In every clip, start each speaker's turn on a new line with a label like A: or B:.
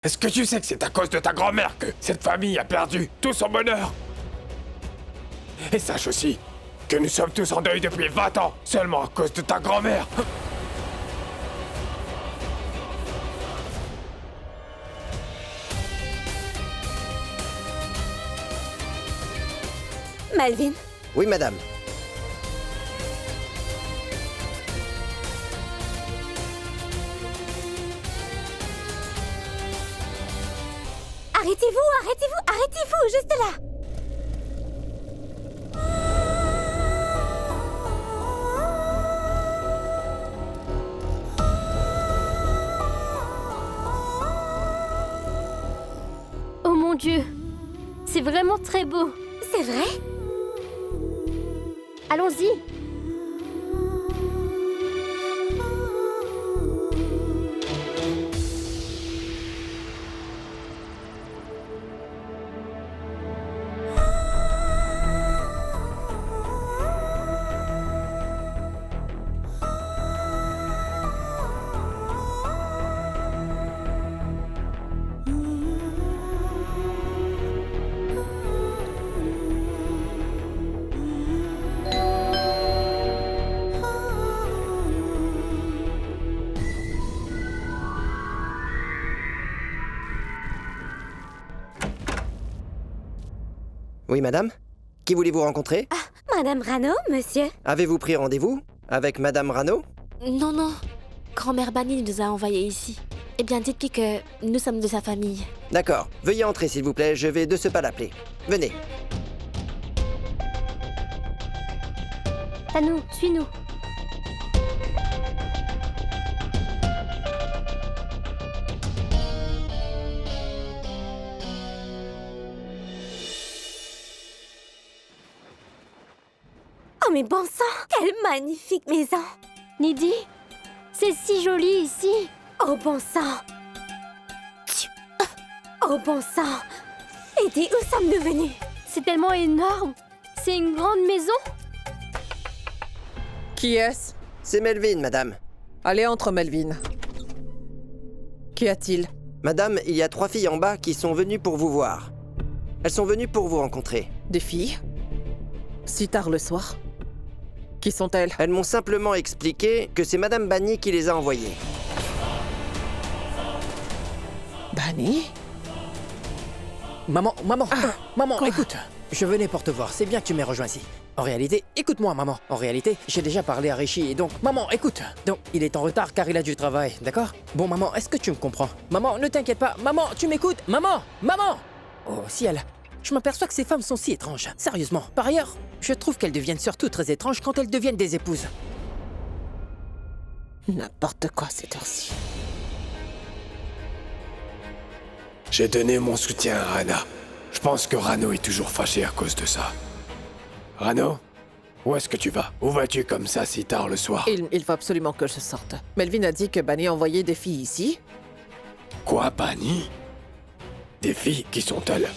A: Est-ce que tu sais que c'est à cause de ta grand-mère que cette famille a perdu tout son bonheur? Et sache aussi que nous sommes tous en deuil depuis 20 ans, seulement à cause de ta grand-mère.
B: Melvin,
C: Oui, madame.
B: arrêtez-vous, juste là.
D: Oh mon Dieu, c'est vraiment très beau.
B: C'est vrai?
D: Allons-y.
C: Oui, madame. Qui voulez-vous rencontrer?
B: Madame Rano, monsieur?
C: Avez-vous pris rendez-vous avec madame Rano?
E: Non, non. Grand-mère Bunny nous a envoyés ici. Eh bien, dites-lui que nous sommes de sa famille.
C: D'accord. Veuillez entrer, s'il vous plaît. Je vais de ce pas l'appeler. Venez.
D: Tanou, suis-nous.
B: Oh mais bon sang, quelle magnifique maison!
D: Nidhi, c'est si joli ici.
B: Oh bon sang! Oh bon sang! Eddie, où sommes-nous venus?
D: C'est tellement énorme. C'est une grande maison.
F: Qui est-ce?
C: C'est Melvin, madame.
F: Allez, entre, Melvin. Qu'y a-t-il?
C: Madame, il y a 3 filles en bas qui sont venues pour vous voir. Elles sont venues pour vous rencontrer.
F: Des filles? Si tard le soir? Qui sont-elles?
C: Elles m'ont simplement expliqué que c'est madame Bunny qui les a envoyées.
F: Bunny?
G: Maman, maman, écoute. Je venais pour te voir, c'est bien que tu m'aies rejoint ici. En réalité, écoute-moi, maman. En réalité, j'ai déjà parlé à Rishi et donc, maman, écoute. Donc, il est en retard car il a du travail, d'accord? Bon, maman, est-ce que tu me comprends? Maman, ne t'inquiète pas. Maman, tu m'écoutes? Maman! Oh, ciel. Je m'aperçois que ces femmes sont si étranges. Sérieusement. Par ailleurs, je trouve qu'elles deviennent surtout très étranges quand elles deviennent des épouses.
F: N'importe quoi cette heure-ci.
A: J'ai donné mon soutien à Rana. Je pense que Rano est toujours fâché à cause de ça. Rano, où est-ce que tu vas? Où vas-tu comme ça si tard le soir?
F: Il faut absolument que je sorte. Melvin a dit que Bunny a envoyé des filles ici.
A: Quoi, Bunny? Des filles, qui sont-elles?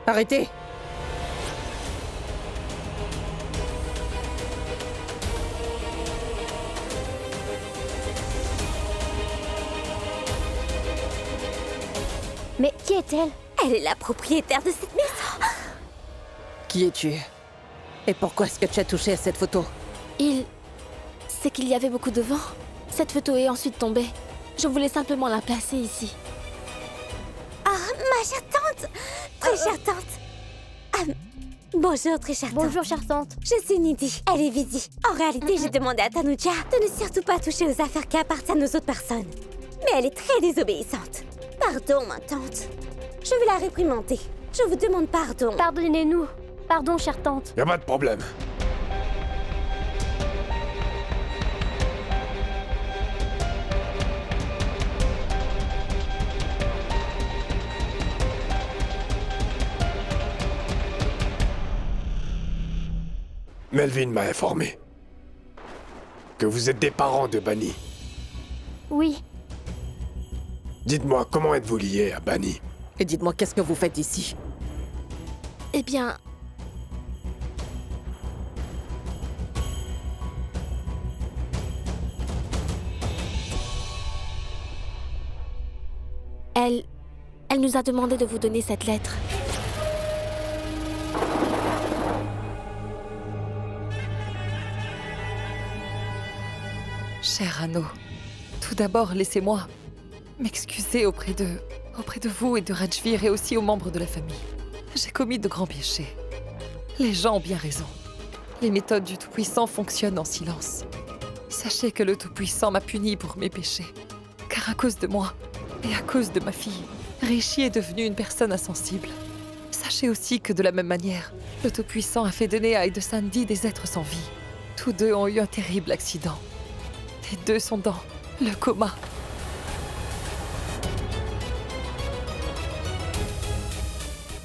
F: Arrêtez!
D: Mais qui est-elle?
B: Elle est la propriétaire de cette maison.
F: Qui es-tu? Et pourquoi est-ce que tu as touché à cette photo?
E: C'est qu'il y avait beaucoup de vent. Cette photo est ensuite tombée. Je voulais simplement la placer ici.
B: Ah, ma chère tante. Très chère tante. Bonjour, très chère tante.
D: Bonjour, chère tante.
B: Je suis Nidhi. Elle est Vidi. En réalité, j'ai demandé à Tanuja de ne surtout pas toucher aux affaires qui appartiennent aux autres personnes. Mais elle est très désobéissante. Pardon, ma tante. Je vais la réprimander. Je vous demande pardon.
D: Pardonnez-nous. Pardon, chère tante.
A: Y a pas de problème. Melvin m'a informé que vous êtes des parents de Bunny.
D: Oui.
A: Dites-moi, comment êtes-vous liés à Bunny?
F: Et dites-moi, qu'est-ce que vous faites ici?
E: Eh bien... Elle nous a demandé de vous donner cette lettre.
H: Cher Anno, tout d'abord, laissez-moi m'excuser auprès de vous et de Rajvir et aussi aux membres de la famille. J'ai commis de grands péchés. Les gens ont bien raison. Les méthodes du Tout-Puissant fonctionnent en silence. Sachez que le Tout-Puissant m'a puni pour mes péchés. Car à cause de moi et à cause de ma fille, Rishi est devenu une personne insensible. Sachez aussi que de la même manière, le Tout-Puissant a fait donner à Aide Sandy des êtres sans vie. Tous deux ont eu un terrible accident. Les deux sont dans le coma.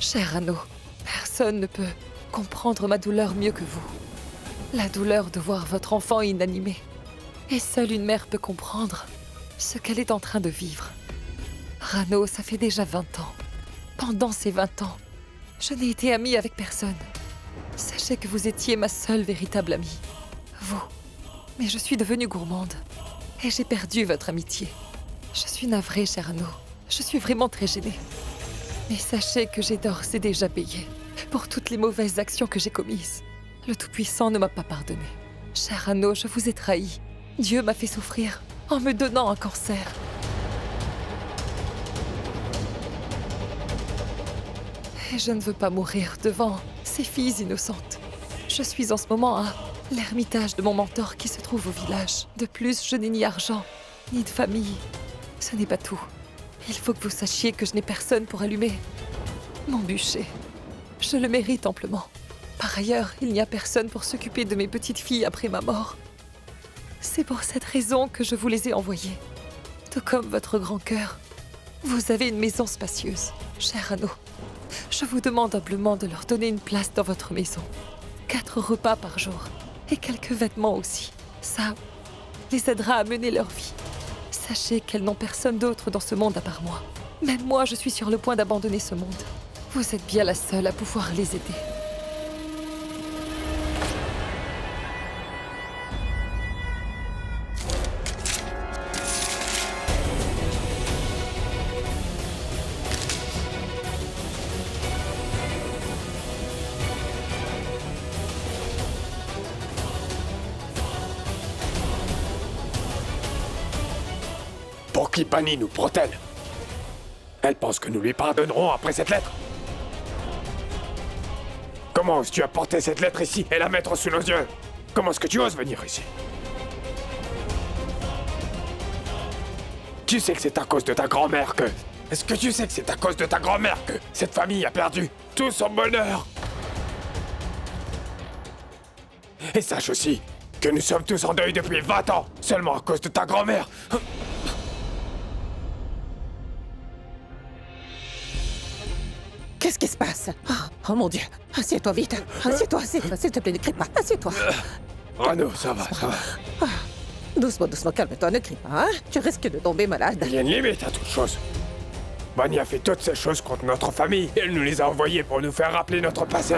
H: Cher Anno, personne ne peut comprendre ma douleur mieux que vous. La douleur de voir votre enfant inanimé. Et seule une mère peut comprendre ce qu'elle est en train de vivre. Rano, ça fait déjà 20 ans. Pendant ces 20 ans, je n'ai été amie avec personne. Sachez que vous étiez ma seule véritable amie. Vous. Mais je suis devenue gourmande. Et j'ai perdu votre amitié. Je suis navrée, cher Anno. Je suis vraiment très gênée. Mais sachez que j'ai d'ores et déjà payé pour toutes les mauvaises actions que j'ai commises. Le Tout-Puissant ne m'a pas pardonné. Cher Anno, je vous ai trahi. Dieu m'a fait souffrir en me donnant un cancer. Et je ne veux pas mourir devant ces filles innocentes. Je suis en ce moment à l'ermitage de mon mentor qui se trouve au village. De plus, je n'ai ni argent, ni de famille. Ce n'est pas tout. Il faut que vous sachiez que je n'ai personne pour allumer mon bûcher. Je le mérite amplement. Par ailleurs, il n'y a personne pour s'occuper de mes petites filles après ma mort. C'est pour cette raison que je vous les ai envoyées. Tout comme votre grand cœur, vous avez une maison spacieuse, cher Anno. Je vous demande humblement de leur donner une place dans votre maison. 4 repas par jour. Et quelques vêtements aussi. Ça les aidera à mener leur vie. Sachez qu'elles n'ont personne d'autre dans ce monde à part moi. Même moi, je suis sur le point d'abandonner ce monde. Vous êtes bien la seule à pouvoir les aider.
A: Pour qui Bunny nous protège? Elle pense que nous lui pardonnerons après cette lettre? Comment oses-tu apporter cette lettre ici et la mettre sous nos yeux? Comment est-ce que tu oses venir ici? Tu sais que c'est à cause de ta grand-mère que... Est-ce que tu sais que c'est à cause de ta grand-mère que cette famille a perdu tout son bonheur? Et sache aussi que nous sommes tous en deuil depuis 20 ans, seulement à cause de ta grand-mère.
F: Qu'est-ce qui se passe? Oh mon Dieu! Assieds-toi vite! Assieds-toi, s'il te plaît, ne crie pas! Assieds-toi!
A: Rano, ça va, ça va.
F: Doucement, doucement, calme-toi, ne crie pas, hein? Tu risques de tomber malade.
A: Il y a une limite à toute chose. Bunny a fait toutes ces choses contre notre famille. Elle nous les a envoyées pour nous faire rappeler notre passé.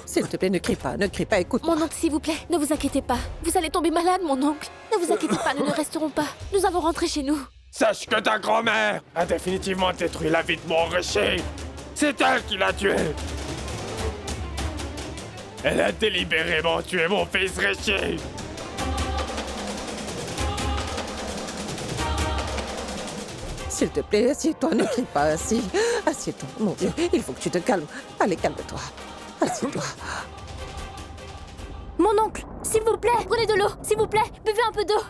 F: S'il te plaît, ne crie pas, écoute.
E: Mon oncle, s'il vous plaît, ne vous inquiétez pas. Vous allez tomber malade, mon oncle. Ne vous inquiétez pas, nous ne resterons pas. Nous allons rentrer chez nous.
A: Sache que ta grand-mère a définitivement détruit la vie de mon Richie. C'est elle qui l'a tué. Elle a délibérément tué mon fils Richie.
F: S'il te plaît, assieds-toi, ne crie pas ainsi. Assieds-toi, mon Dieu, il faut que tu te calmes. Allez, calme-toi. Assieds-toi.
D: Mon oncle, s'il vous plaît, prenez de l'eau, s'il vous plaît, buvez un peu d'eau.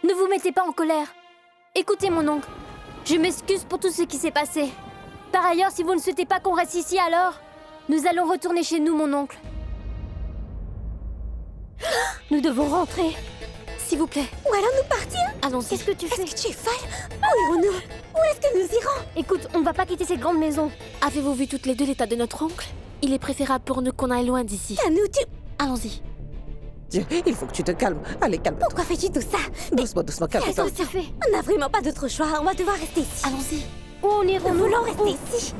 D: Ne vous mettez pas en colère. Écoutez, mon oncle, je m'excuse pour tout ce qui s'est passé. Par ailleurs, si vous ne souhaitez pas qu'on reste ici, alors nous allons retourner chez nous, mon oncle. Nous devons rentrer.
E: S'il vous plaît,
B: Où allons-nous partir?
E: allons-y.
D: Qu'est-ce que tu fais?
B: Est-ce que tu es folle? Où irons-nous? Où est-ce que nous irons?
D: Écoute, on ne va pas quitter cette grande maison.
E: Avez-vous vu toutes les deux l'état de notre oncle? Il est préférable pour nous qu'on aille loin d'ici.
B: Thanou, tu...
E: Allons-y.
F: Dieu, il faut que tu te calmes. Allez, calme-toi.
B: Pourquoi fais-tu tout ça?
F: Doucement, doucement, calme-toi.
D: Qu'est-ce que tu fais?
B: On n'a vraiment pas d'autre choix, on va devoir rester ici.
E: Allons-y.
D: Où on ira?
B: Nous voulons rester ici.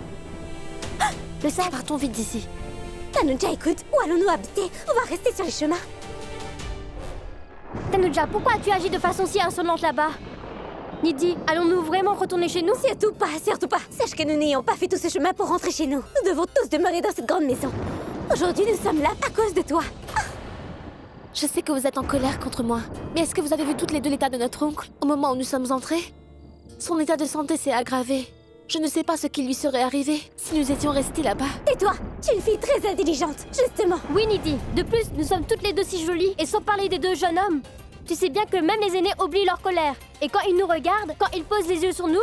D: Le sac.
E: Partons vite d'ici.
B: Tanoudja, écoute, où allons-nous habiter? On va rester sur les chemins.
D: Tanoudja, pourquoi as-tu agi de façon si insolente là-bas? Nidhi, allons-nous vraiment retourner chez nous?
B: Surtout pas, surtout pas. Sache que nous n'ayons pas fait tout ce chemin pour rentrer chez nous. Nous devons tous demeurer dans cette grande maison. Aujourd'hui, nous sommes là à cause de toi.
E: Je sais que vous êtes en colère contre moi, mais est-ce que vous avez vu toutes les deux l'état de notre oncle au moment où nous sommes entrés? Son état de santé s'est aggravé. Je ne sais pas ce qui lui serait arrivé si nous étions restés là-bas.
B: Tais-toi, tu es une fille très intelligente, justement.
D: Oui, Nidhi. De plus, nous sommes toutes les deux si jolies, et sans parler des deux jeunes hommes. Tu sais bien que même les aînés oublient leur colère. Et quand ils nous regardent, quand ils posent les yeux sur nous,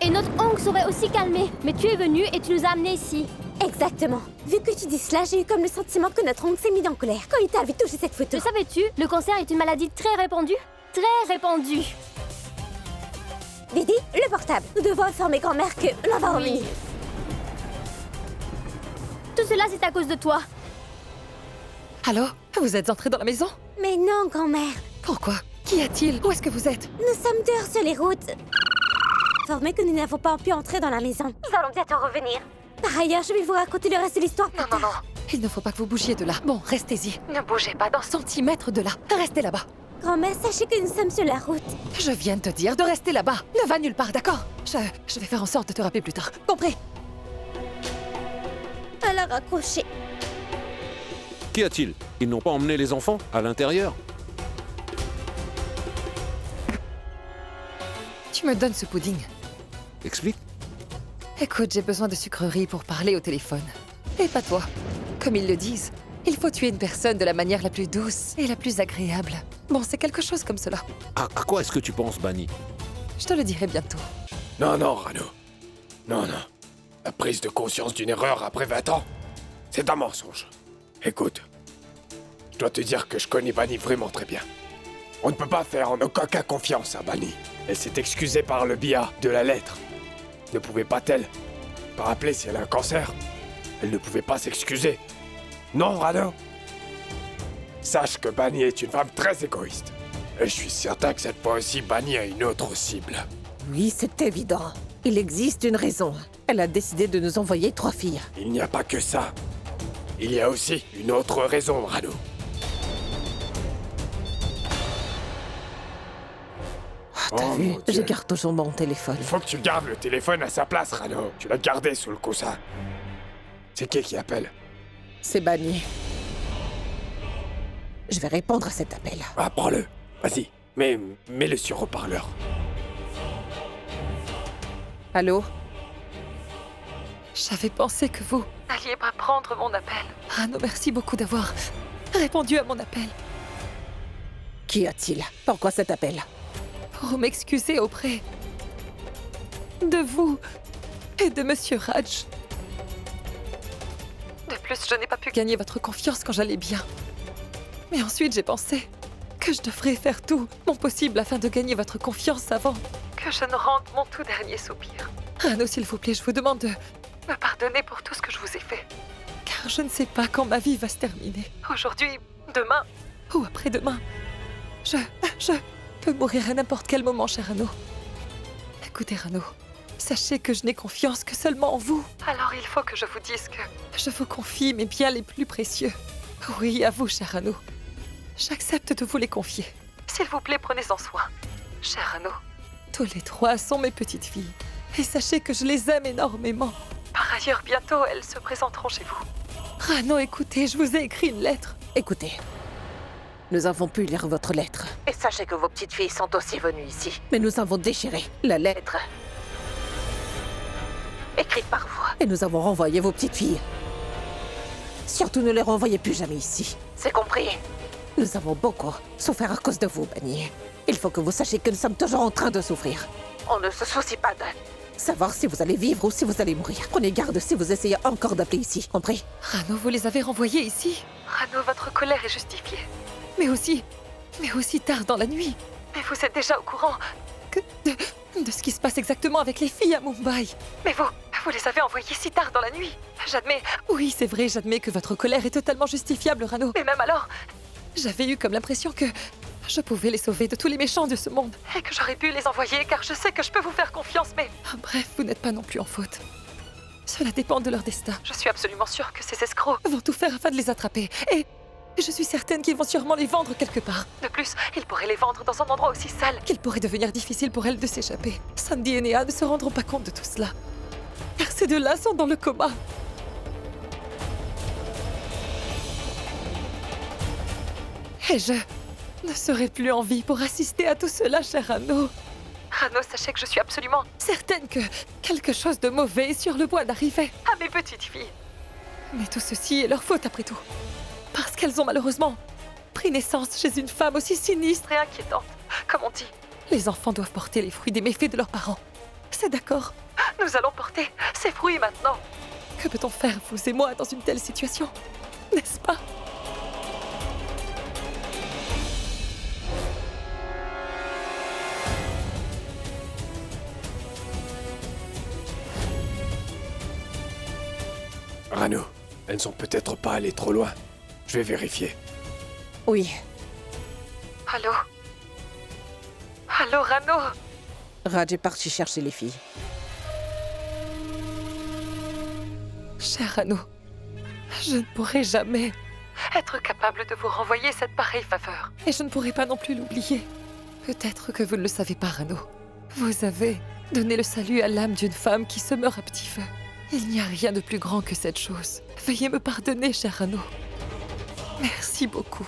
D: et notre oncle serait aussi calmé. Mais tu es venu et tu nous as amenés ici.
B: Exactement. Vu que tu dis cela, j'ai eu comme le sentiment que notre oncle s'est mis en colère quand il t'a vu toucher cette photo.
D: Le savais-tu? Le cancer est une maladie très répandue. Très répandue.
B: Didi, le portable. Nous devons informer grand-mère que l'on va revenir.
D: Tout cela, c'est à cause de toi.
H: Allô? Vous êtes entrés dans la maison?
B: Mais non, grand-mère.
H: Pourquoi? Qu'y a-t-il? Où est-ce que vous êtes?
B: Nous sommes dehors sur les routes. Informés que nous n'avons pas pu entrer dans la maison. Nous allons bientôt revenir. Par ailleurs, je vais vous raconter le reste de l'histoire plus tard.
H: Il ne faut pas que vous bougiez de là. Bon, restez-y. Ne bougez pas d'un centimètre de là. Restez là-bas.
B: Grand-mère, sachez que nous sommes sur la route.
H: Je viens de te dire de rester là-bas. Ne va nulle part, d'accord? Je vais faire en sorte de te rappeler plus tard. Compris?
B: Elle a raccroché.
I: Qu'y a-t-il? Ils n'ont pas emmené les enfants à l'intérieur?
H: Tu me donnes ce pudding.
I: Explique.
H: Écoute, j'ai besoin de sucreries pour parler au téléphone. Et pas toi. Comme ils le disent, il faut tuer une personne de la manière la plus douce et la plus agréable. Bon, c'est quelque chose comme cela.
I: À quoi est-ce que tu penses, Bunny?
H: Je te le dirai bientôt.
A: Non, non, Rano. Non, non. La prise de conscience d'une erreur après 20 ans, c'est un mensonge. Écoute, je dois te dire que je connais Bunny vraiment très bien. On ne peut pas faire en aucun cas confiance à Bunny. Elle s'est excusée par le biais de la lettre. Ne pouvait pas-elle pas rappeler si elle a un cancer? Elle ne pouvait pas s'excuser. Non, Rano. Sache que Bunny est une femme très égoïste. Et je suis certain que cette fois aussi, Bunny a une autre cible.
F: Oui, c'est évident. Il existe une raison. Elle a décidé de nous envoyer 3 filles.
A: Il n'y a pas que ça. Il y a aussi une autre raison, Rano.
F: T'as
A: Oh,
F: vu?
A: mon Dieu.
F: Je garde toujours mon téléphone.
A: Il faut que tu gardes le téléphone à sa place, Rano. Tu l'as gardé sous le coussin. C'est qui appelle?
F: C'est banni. Je vais répondre à cet appel.
A: Ah, prends-le. Vas-y. Mets-le sur haut-parleur.
F: Allô?
H: J'avais pensé que vous n'alliez pas prendre mon appel. Rano, merci beaucoup d'avoir répondu à mon appel.
F: Qu'y a-t-il? Pourquoi cet appel?
H: Pour m'excuser auprès de vous et de Monsieur Raj. De plus, je n'ai pas pu gagner votre confiance quand j'allais bien. Mais ensuite, j'ai pensé que je devrais faire tout mon possible afin de gagner votre confiance avant que je ne rende mon tout dernier soupir. Rano, s'il vous plaît, je vous demande de me pardonner pour tout ce que je vous ai fait. Car car je ne sais pas quand ma vie va se terminer. Aujourd'hui, demain ou après-demain. Je peux mourir à n'importe quel moment, cher Anneau. Écoutez, Rano, sachez que je n'ai confiance que seulement en vous. Alors il faut que je vous dise que je vous confie mes biens les plus précieux. Oui, à vous, cher Anneau. J'accepte de vous les confier. S'il vous plaît, prenez-en soin. Cher Anneau, tous les trois sont mes petites filles. Et sachez que je les aime énormément. Par ailleurs, bientôt, elles se présenteront chez vous. Rano, écoutez, je vous ai écrit une lettre.
F: Écoutez, nous avons pu lire votre lettre. Et sachez que vos petites filles sont aussi venues ici. Mais nous avons déchiré la lettre écrite par vous. Et nous avons renvoyé vos petites filles. Surtout ne les renvoyez plus jamais ici. C'est compris? Nous avons beaucoup souffert à cause de vous, Bunny. Il faut que vous sachiez que nous sommes toujours en train de souffrir. On ne se soucie pas de savoir si vous allez vivre ou si vous allez mourir. Prenez garde si vous essayez encore d'appeler ici, compris?
H: Rano, vous les avez renvoyés ici. Rano, votre colère est justifiée. Mais aussi tard dans la nuit. Mais vous êtes déjà au courant de ce qui se passe exactement avec les filles à Mumbai. Mais vous les avez envoyées si tard dans la nuit. J'admets, oui, c'est vrai, j'admets que votre colère est totalement justifiable, Rano. Mais même alors, j'avais eu comme l'impression que je pouvais les sauver de tous les méchants de ce monde. Et que j'aurais pu les envoyer car je sais que je peux vous faire confiance, mais... Bref, vous n'êtes pas non plus en faute. Cela dépend de leur destin. Je suis absolument sûre que ces escrocs vont tout faire afin de les attraper. Et je suis certaine qu'ils vont sûrement les vendre quelque part. De plus, ils pourraient les vendre dans un endroit aussi sale qu'il pourrait devenir difficile pour elles de s'échapper. Sandy et Néa ne se rendront pas compte de tout cela. Car ces deux-là sont dans le coma. Et je ne serai plus en vie pour assister à tout cela, cher Rano. Rano, sachez que je suis absolument certaine que quelque chose de mauvais est sur le point d'arriver à mes petites filles. Mais tout ceci est leur faute après tout. Parce qu'elles ont malheureusement pris naissance chez une femme aussi sinistre et inquiétante. Comme on dit, les enfants doivent porter les fruits des méfaits de leurs parents. C'est d'accord. Nous allons porter ces fruits maintenant. Que peut-on faire, vous et moi, dans une telle situation? N'est-ce pas?
A: Rano, elles ne sont peut-être pas allées trop loin. Je vais vérifier.
F: Oui.
H: Allô? Allô, Rano?
F: Raj est parti chercher les filles.
H: Cher Rano, je ne pourrai jamais être capable de vous renvoyer cette pareille faveur. Et je ne pourrai pas non plus l'oublier. Peut-être que vous ne le savez pas, Rano. Vous avez donné le salut à l'âme d'une femme qui se meurt à petit feu. Il n'y a rien de plus grand que cette chose. Veuillez me pardonner, cher Rano. Merci beaucoup.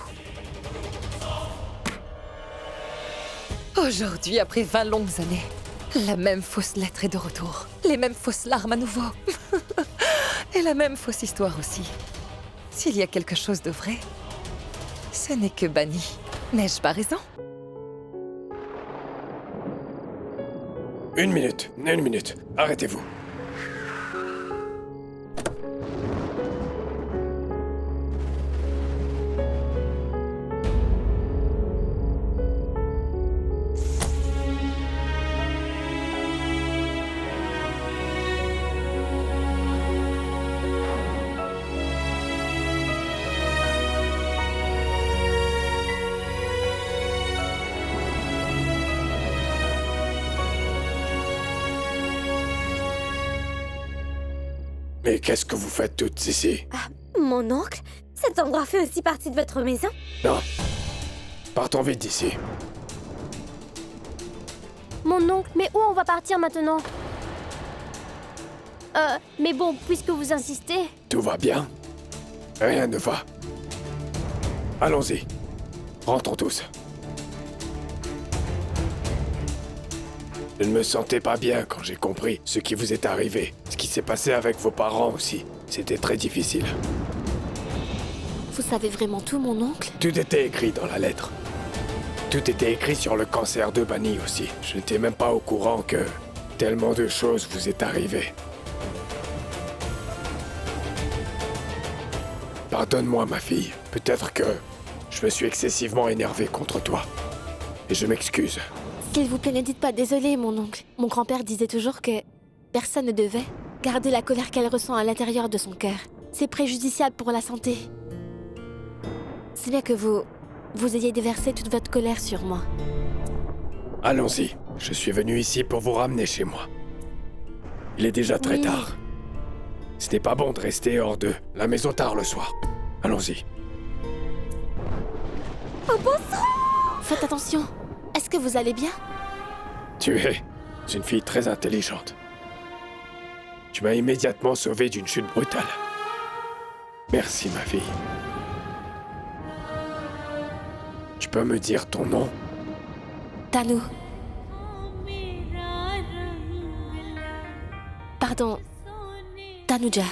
H: Aujourd'hui, après 20 longues années, la même fausse lettre est de retour. Les mêmes fausses larmes à nouveau. Et la même fausse histoire aussi. S'il y a quelque chose de vrai, ce n'est que Bunny. N'ai-je pas raison?
A: Une minute. Arrêtez-vous. Mais qu'est-ce que vous faites toutes ici?
B: Ah, mon oncle? Cet endroit fait aussi partie de votre maison?
A: Non. Partons vite d'ici.
D: Mon oncle, mais où on va partir maintenant? Mais bon, puisque vous insistez...
A: Tout va bien? Rien ne va. Allons-y. Rentrons tous. Je ne me sentais pas bien quand j'ai compris ce qui vous est arrivé. Ce qui s'est passé avec vos parents aussi. C'était très difficile.
E: Vous savez vraiment tout, mon oncle?
A: Tout était écrit dans la lettre. Tout était écrit sur le cancer de Bunny aussi. Je n'étais même pas au courant que tellement de choses vous est arrivé. Pardonne-moi, ma fille. Peut-être que je me suis excessivement énervé contre toi. Et je m'excuse.
E: S'il vous plaît, ne dites pas désolé, mon oncle. Mon grand-père disait toujours que personne ne devait garder la colère qu'elle ressent à l'intérieur de son cœur. C'est préjudiciable pour la santé. C'est bien que vous ayez déversé toute votre colère sur moi.
A: Allons-y. Je suis venu ici pour vous ramener chez moi. Il est déjà très tard. Ce n'est pas bon de rester hors de la maison tard le soir. Allons-y.
B: Oh bon sang!
E: Faites attention. Est-ce que vous allez bien?
A: Tu es une fille très intelligente. Tu m'as immédiatement sauvé d'une chute brutale. Merci, ma fille. Tu peux me dire ton nom?
E: Tanu. Pardon. Tanuja.